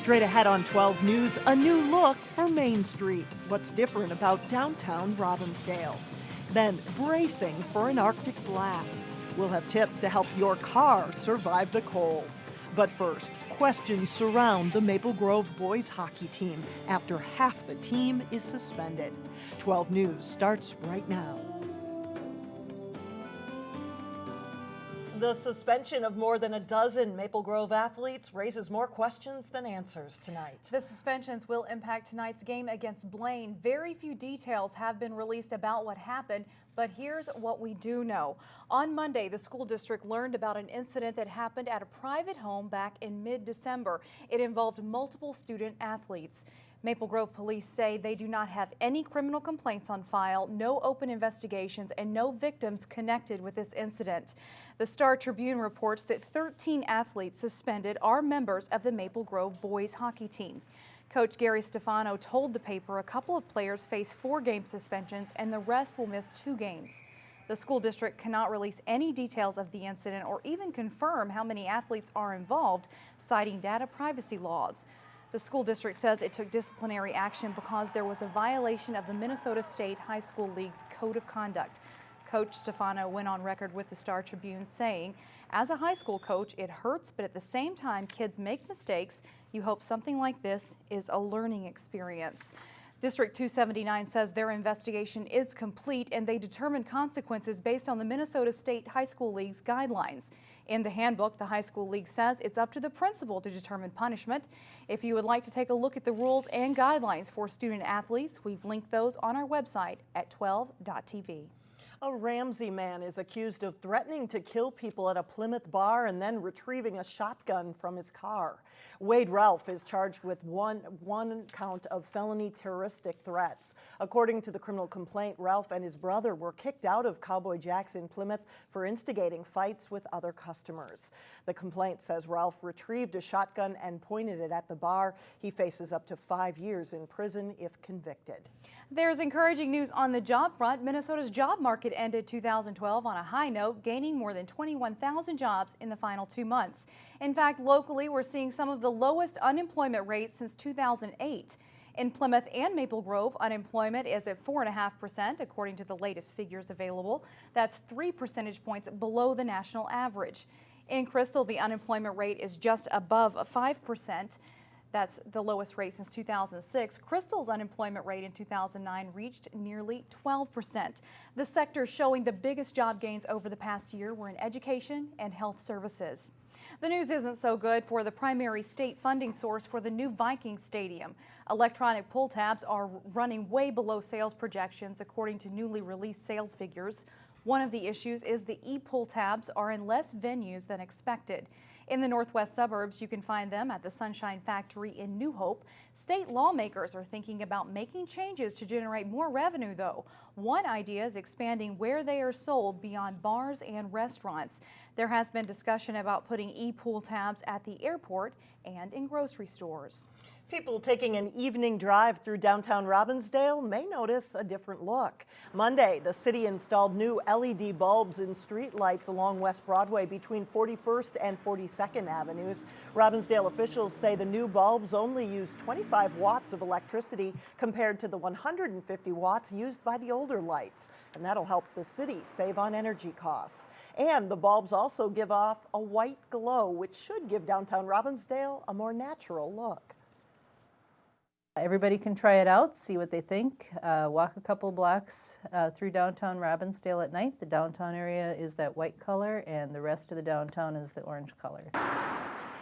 Straight ahead on 12 News, a new look for Main Street. What's different about downtown Robbinsdale? Then, bracing for an Arctic blast. We'll have tips to help your car survive the cold. But first, questions surround the Maple Grove boys hockey team after half the team is suspended. 12 News starts right now. The suspension of more than a dozen Maple Grove athletes raises more questions than answers tonight. The suspensions will impact tonight's game against Blaine. Very few details have been released about what happened, but here's what we do know. On Monday, the school district learned about an incident that happened at a private home back in mid-December. It involved multiple student athletes. Maple Grove police say they do not have any criminal complaints on file, no open investigations, and no victims connected with this incident. The Star Tribune reports that 13 athletes suspended are members of the Maple Grove boys hockey team. Coach Gary Stefano told the paper a couple of players face 4-game suspensions and the rest will miss 2 games. The school district cannot release any details of the incident or even confirm how many athletes are involved, citing data privacy laws. The school district says it took disciplinary action because there was a violation of the Minnesota State High School League's Code of Conduct. Coach Stefano went on record with the Star Tribune saying, as a high school coach, it hurts, but at the same time, kids make mistakes. You hope something like this is a learning experience. District 279 says their investigation is complete and they determine consequences based on the Minnesota State High School League's guidelines. In the handbook, the high school league says it's up to the principal to determine punishment. If you would like to take a look at the rules and guidelines for student athletes, we've linked those on our website at 12.tv. A Ramsey man is accused of threatening to kill people at a Plymouth bar and then retrieving a shotgun from his car. Wade Ralph is charged with one count of felony terroristic threats. According to the criminal complaint, Ralph and his brother were kicked out of Cowboy Jack's in Plymouth for instigating fights with other customers. The complaint says Ralph retrieved a shotgun and pointed it at the bar. He faces up to 5 years in prison if convicted. There's encouraging news on the job front. Minnesota's job market ended 2012 on a high note, gaining more than 21,000 jobs in the final 2 months. In fact, locally, we're seeing some of the lowest unemployment rates since 2008. In Plymouth and Maple Grove, unemployment is at 4.5%, according to the latest figures available. That's 3 percentage points below the national average. In Crystal, the unemployment rate is just above 5%. That's the lowest rate since 2006. Crystal's unemployment rate in 2009 reached nearly 12%. The sectors showing the biggest job gains over the past year were in education and health services. The news isn't so good for the primary state funding source for the new Vikings Stadium. Electronic pull tabs are running way below sales projections, according to newly released sales figures. One of the issues is the EPulltabs are in less venues than expected. In the northwest suburbs, you can find them at the Sunshine Factory in New Hope. State lawmakers are thinking about making changes to generate more revenue, though. One idea is expanding where they are sold beyond bars and restaurants. There has been discussion about putting EPulltabs at the airport and in grocery stores. People taking an evening drive through downtown Robbinsdale may notice a different look. Monday, the city installed new LED bulbs in street lights along West Broadway between 41st and 42nd Avenues. Robbinsdale officials say the new bulbs only use 25 watts of electricity compared to the 150 watts used by the older lights. And that'll help the city save on energy costs. And the bulbs also give off a white glow, which should give downtown Robbinsdale a more natural look. Everybody can try it out, see what they think. Walk a couple blocks through downtown Robbinsdale at night. The downtown area is that white color and the rest of the downtown is the orange color.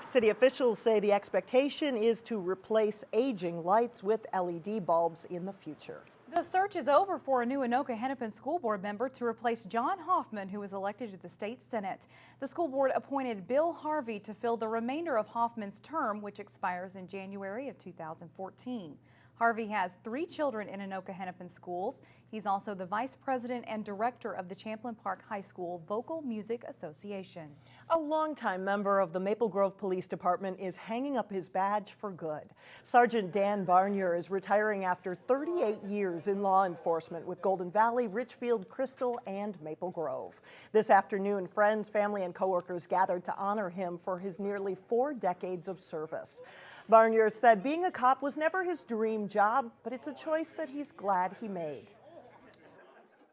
City officials say the expectation is to replace aging lights with LED bulbs in the future. The search is over for a new Anoka-Hennepin School Board member to replace John Hoffman, who was elected to the state Senate. The school board appointed Bill Harvey to fill the remainder of Hoffman's term, which expires in January of 2014. Harvey has 3 children in Anoka-Hennepin schools. He's also the vice president and director of the Champlain Park High School Vocal Music Association. A longtime member of the Maple Grove Police Department is hanging up his badge for good. Sergeant Dan Barnier is retiring after 38 years in law enforcement with Golden Valley, Richfield, Crystal, and Maple Grove. This afternoon, friends, family, and coworkers gathered to honor him for his nearly 4 decades of service. Barnier said being a cop was never his dream job, but it's a choice that he's glad he made.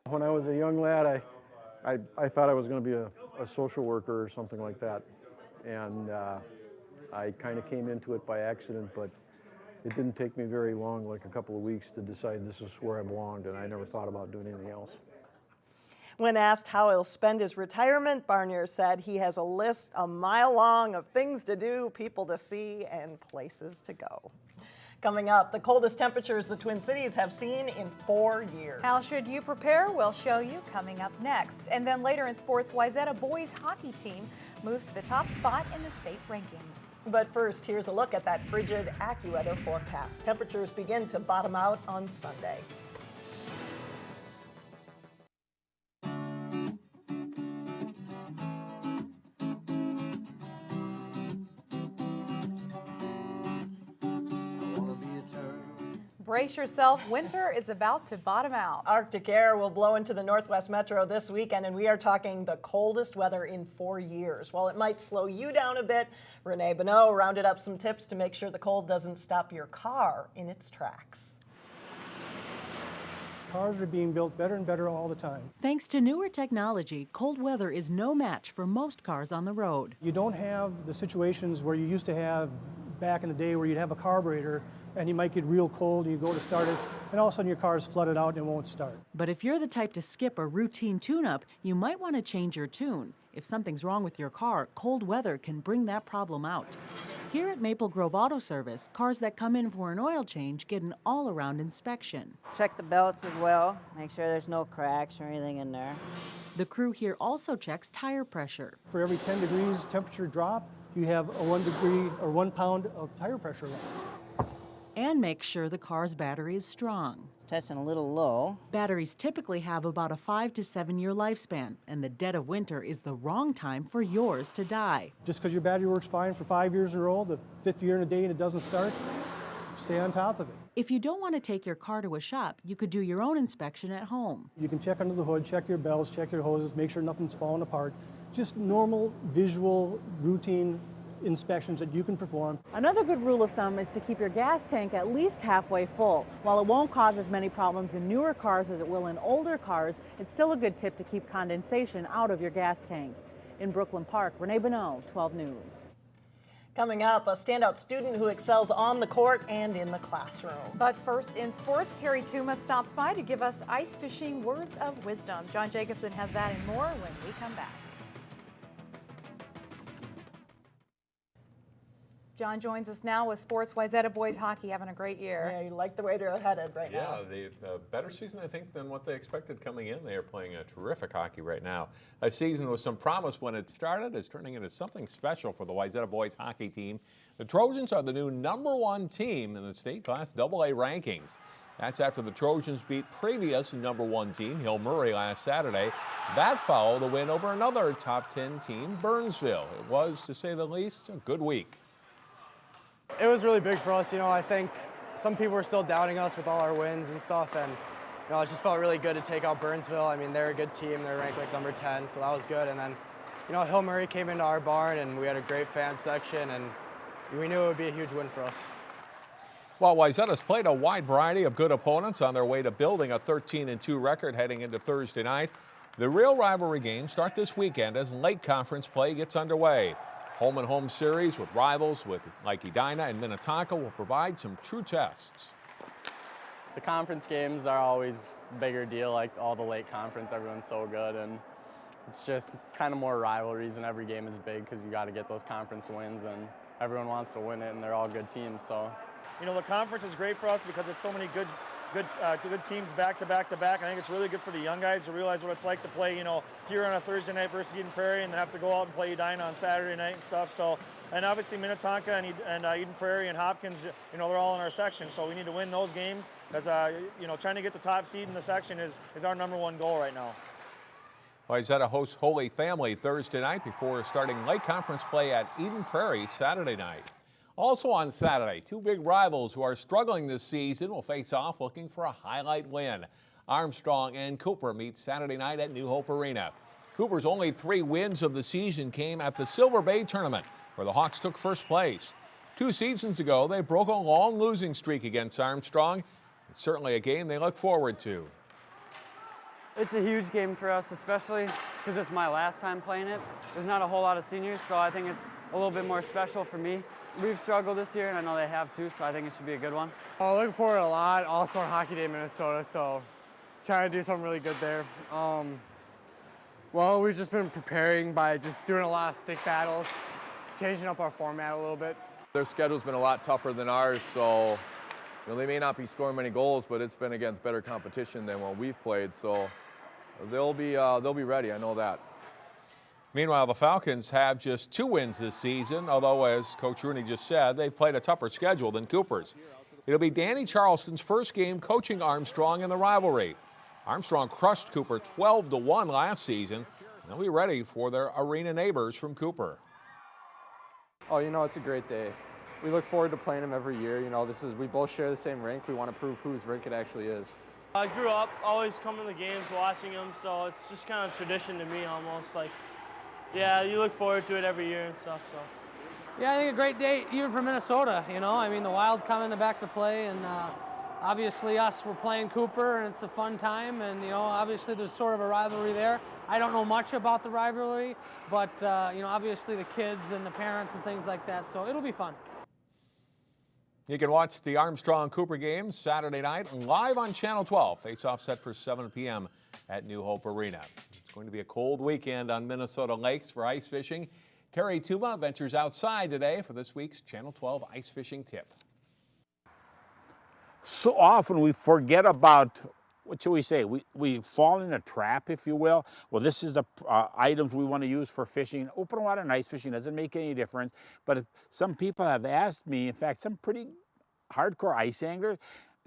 When I was a young lad, I thought I was going to be a social worker or something like that. And I kind of came into it by accident, but it didn't take me very long, like a couple of weeks, to decide this is where I belonged, and I never thought about doing anything else. When asked how he'll spend his retirement, Barnier said he has a list a mile long of things to do, people to see, and places to go. Coming up, the coldest temperatures the Twin Cities have seen in 4 years. How should you prepare? We'll show you coming up next. And then later in sports, Wayzata boys hockey team moves to the top spot in the state rankings. But first, here's a look at that frigid AccuWeather forecast. Temperatures begin to bottom out on Sunday. Brace yourself, winter is about to bottom out. Arctic air will blow into the Northwest Metro this weekend, and we are talking the coldest weather in 4 years. While it might slow you down a bit, Renee Bonneau rounded up some tips to make sure the cold doesn't stop your car in its tracks. Cars are being built better and better all the time. Thanks to newer technology, cold weather is no match for most cars on the road. You don't have the situations where you used to have back in the day where you'd have a carburetor and you might get real cold and you go to start it and all of a sudden your car is flooded out and it won't start. But if you're the type to skip a routine tune-up, you might want to change your tune. If something's wrong with your car, cold weather can bring that problem out. Here at Maple Grove Auto Service, cars that come in for an oil change get an all-around inspection. Check the belts as well, make sure there's no cracks or anything in there. The crew here also checks tire pressure. For every 10 degrees temperature drop, you have a 1 degree or 1 pound of tire pressure left. And make sure the car's battery is strong. Testing a little low. Batteries typically have about a 5 to 7 year lifespan, and the dead of winter is the wrong time for yours to die. Just because your battery works fine for 5 years in a row, the 5th year in a day and it doesn't start, stay on top of it. If you don't want to take your car to a shop, you could do your own inspection at home. You can check under the hood, check your belts, check your hoses, make sure nothing's falling apart. Just normal, visual, routine inspections that you can perform. Another good rule of thumb is to keep your gas tank at least halfway full. While it won't cause as many problems in newer cars as it will in older cars, it's still a good tip to keep condensation out of your gas tank. In Brooklyn Park, Renee Bonneau, 12 News. Coming up, a standout student who excels on the court and in the classroom. But first in sports, Terry Tuma stops by to give us ice fishing words of wisdom. John Jacobson has that and more when we come back. John joins us now with sports. Wayzata boys hockey having a great year. Yeah, you like the way they're headed right now. Yeah, they've a better season, I think, than what they expected coming in. They are playing a terrific hockey right now. A season with some promise when it started is turning into something special for the Wayzata boys hockey team. The Trojans are the new #1 team in the state Class AA rankings. That's after the Trojans beat previous #1 team, Hill Murray, last Saturday. That followed a win over another top 10 team, Burnsville. It was, to say the least, a good week. It was really big for us. I think some people were still doubting us with all our wins and stuff, and it just felt really good to take out Burnsville. I mean, they're a good team. They're ranked like number 10, so that was good. And then, Hill Murray came into our barn, and we had a great fan section, and we knew it would be a huge win for us. While Wayzata's played a wide variety of good opponents on their way to building a 13-2 record heading into Thursday night, the real rivalry games start this weekend as Lake Conference play gets underway. Home-and-home series with rivals like Edina and Minnetonka will provide some true tests. The conference games are always a bigger deal, like all the Lake Conference. Everyone's so good, and it's just kind of more rivalries, and every game is big because you got to get those conference wins, and everyone wants to win it, and they're all good teams. So, the conference is great for us because it's so many good good teams back to back to back. I think it's really good for the young guys to realize what it's like to play, you know, here on a Thursday night versus Eden Prairie, and then have to go out and play Edina on Saturday night and stuff. So, and obviously Minnetonka and Eden Prairie and Hopkins, you know, they're all in our section. So we need to win those games, because you know, trying to get the top seed in the section is our #1 goal right now. Wayzata hosts Holy Family Thursday night before starting Lake Conference play at Eden Prairie Saturday night. Also on Saturday, two big rivals who are struggling this season will face off looking for a highlight win. Armstrong and Cooper meet Saturday night at New Hope Arena. Cooper's only 3 wins of the season came at the Silver Bay Tournament, where the Hawks took first place. 2 seasons ago, they broke a long losing streak against Armstrong. It's certainly a game they look forward to. It's a huge game for us, especially because it's my last time playing it. There's not a whole lot of seniors, so I think it's a little bit more special for me. We've struggled this year, and I know they have too, so I think it should be a good one. I'm looking forward a lot. All-Star Hockey Day in Minnesota, so trying to do something really good there. Well, we've just been preparing by just doing a lot of stick battles, changing up our format a little bit. Their schedule's been a lot tougher than ours, so you know, they may not be scoring many goals, but it's been against better competition than when we've played, so they'll be ready, I know that. Meanwhile, the Falcons have just 2 wins this season, although, as Coach Rooney just said, they've played a tougher schedule than Cooper's. It'll be Danny Charleston's first game coaching Armstrong in the rivalry. Armstrong crushed Cooper 12-1 last season, and they'll be ready for their arena neighbors from Cooper. Oh, you know, it's a great day. We look forward to playing them every year. You know, we both share the same rink. We want to prove whose rink it actually is. I grew up always coming to the games, watching them, so it's just kind of tradition to me almost. Like, yeah, you look forward to it every year and stuff, so. Yeah, I think a great day even for Minnesota, you know. I mean, the Wild coming back to play, and obviously us, we're playing Cooper, and it's a fun time, and, you know, obviously there's sort of a rivalry there. I don't know much about the rivalry, but, you know, obviously the kids and the parents and things like that, so it'll be fun. You can watch the Armstrong-Cooper games Saturday night live on Channel 12. Face-off set for 7 p.m. at New Hope Arena. It's going to be a cold weekend on Minnesota lakes for ice fishing. Terry Tuma ventures outside today for this week's Channel 12 ice fishing tip. So often we forget about, what should we say, we fall in a trap, if you will. Well, this is the items we want to use for fishing. Open water and ice fishing doesn't make any difference. But some people have asked me, in fact, some pretty hardcore ice anglers,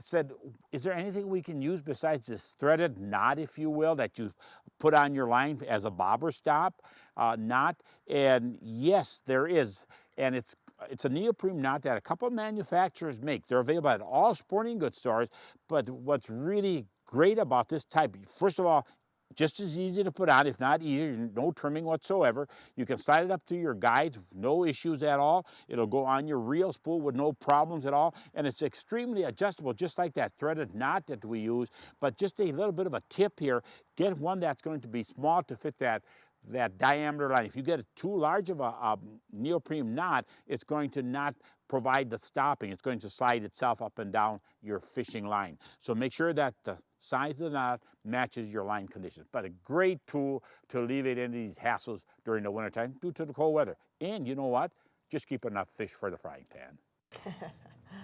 said, is there anything we can use besides this threaded knot, if you will, that you put on your line as a bobber stop knot? And yes, there is. And it's a neoprene knot that a couple of manufacturers make. They're available at all sporting goods stores. But what's really great about this type, first of all, just as easy to put on, if not easier, no trimming whatsoever. You can slide it up to your guides, no issues at all. It'll go on your reel spool with no problems at all. And it's extremely adjustable, just like that threaded knot that we use. But just a little bit of a tip here, get one that's going to be small to fit that diameter line. If you get too large of a neoprene knot, it's going to not provide the stopping. It's going to slide itself up and down your fishing line. So make sure that the size of the knot matches your line conditions. But a great tool to alleviate any of these hassles during the wintertime due to the cold weather. And you know what? Just keep enough fish for the frying pan.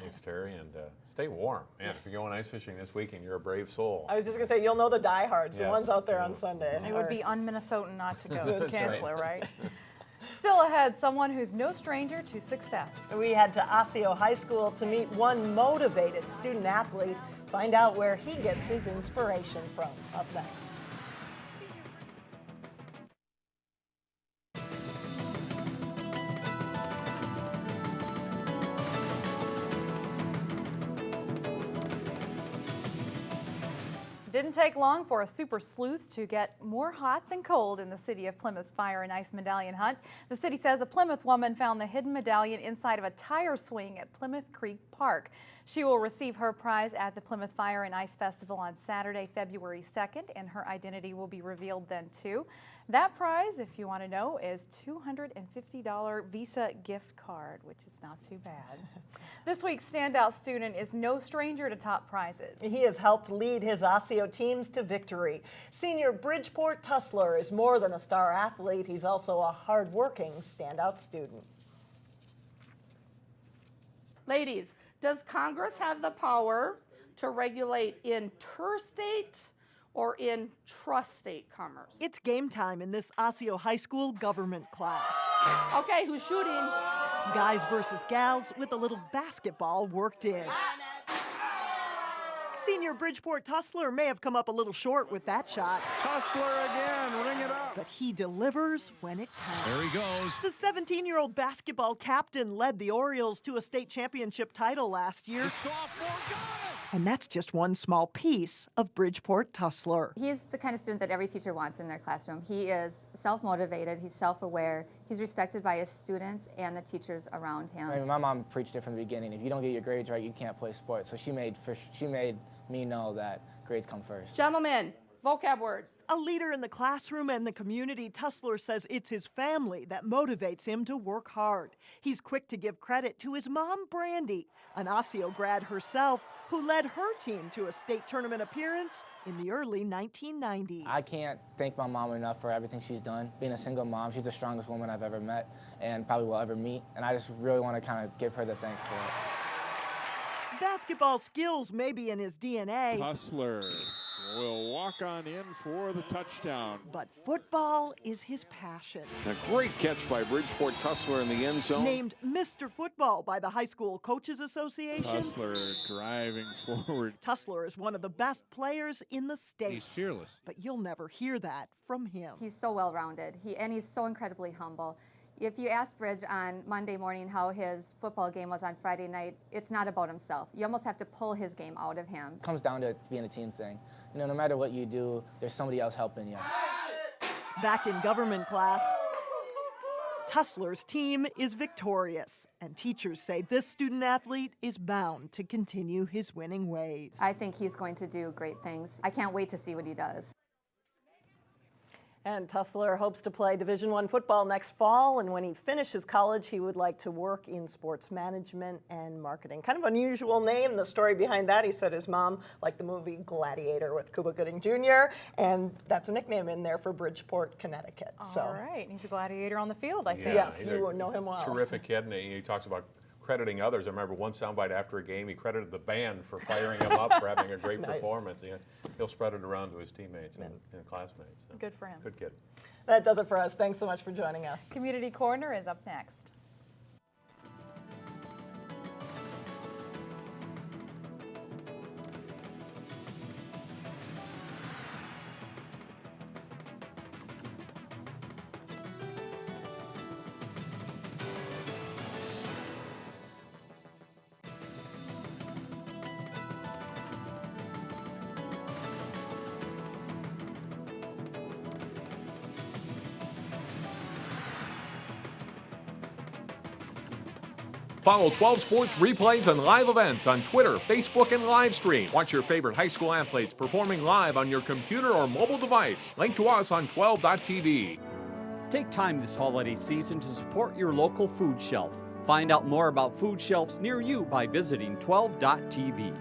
Thanks, Terry, and stay warm. Man, if you're going ice fishing this weekend, you're a brave soul. I was just going to say, you'll know the diehards, the ones out there on Sunday. It would be un-Minnesotan not to go to That's Chancellor, right? Still ahead, someone who's no stranger to success. We head to Osseo High School to meet one motivated student athlete. Find out where he gets his inspiration from. Up next. Didn't take long for a super sleuth to get more hot than cold in the city of Plymouth's Fire and Ice Medallion hunt. The city says a Plymouth woman found the hidden medallion inside of a tire swing at Plymouth Creek Park. She will receive her prize at the Plymouth Fire and Ice Festival on Saturday, February 2nd, and her identity will be revealed then too. That prize, if you want to know, is $250 Visa gift card, which is not too bad. This week's Standout student is no stranger to top prizes. He has helped lead his Osseo teams to victory. Senior Bridgeport Tusler is more than a star athlete. He's also a hard-working standout student. Ladies, does Congress have the power to regulate interstate or intrastate commerce. It's game time in this Osseo High School government class. Okay, who's shooting? Guys versus gals with a little basketball worked in. Senior Bridgeport Tusler may have come up a little short with that shot. Tusler again, ring it up. But he delivers when it counts. There he goes. The 17-year-old basketball captain led the Orioles to a state championship title last year. The sophomore got it. And that's just one small piece of Bridgeport Tusler. He's the kind of student that every teacher wants in their classroom. He is self-motivated, he's self-aware, he's respected by his students and the teachers around him. I mean, my mom preached it from the beginning. If you don't get your grades right, you can't play sports. So she made me know that grades come first. Gentlemen, vocab word. A leader in the classroom and the community, Tusler says it's his family that motivates him to work hard. He's quick to give credit to his mom, Brandy, an Osseo grad herself, who led her team to a state tournament appearance in the early 1990s. I can't thank my mom enough for everything she's done. Being a single mom, she's the strongest woman I've ever met and probably will ever meet. And I just really want to kind of give her the thanks for it. Basketball skills may be in his DNA. Tusler will walk on in for the touchdown. But football is his passion. A great catch by Bridgeport Tusler in the end zone. Named Mr. Football by the High School Coaches Association. Tusler driving forward. Tusler is one of the best players in the state. He's fearless. But you'll never hear that from him. He's so well-rounded, and he's so incredibly humble. If you ask Bridge on Monday morning how his football game was on Friday night, it's not about himself. You almost have to pull his game out of him. It comes down to being a team thing. You know, no matter what you do, there's somebody else helping you. Back in government class, Tusler's team is victorious, and teachers say this student athlete is bound to continue his winning ways. I think he's going to do great things. I can't wait to see what he does. And Tusler hopes to play Division I football next fall, and when he finishes college, he would like to work in sports management and marketing. Kind of unusual name. The story behind that, he said his mom liked the movie Gladiator with Cuba Gooding Jr., and that's a nickname in there for Bridgeport, Connecticut. All right, he's a gladiator on the field, I think. Yes, you know him well. Terrific kid, and he talks about crediting others. I remember one soundbite after a game, he credited the band for firing him up for having a great performance. He'll spread it around to his teammates and classmates. So. Good for him. Good kid. That does it for us. Thanks so much for joining us. Community Corner is up next. Follow 12 Sports replays and live events on Twitter, Facebook, and Livestream. Watch your favorite high school athletes performing live on your computer or mobile device. Link to us on 12.tv. Take time this holiday season to support your local food shelf. Find out more about food shelves near you by visiting 12.tv.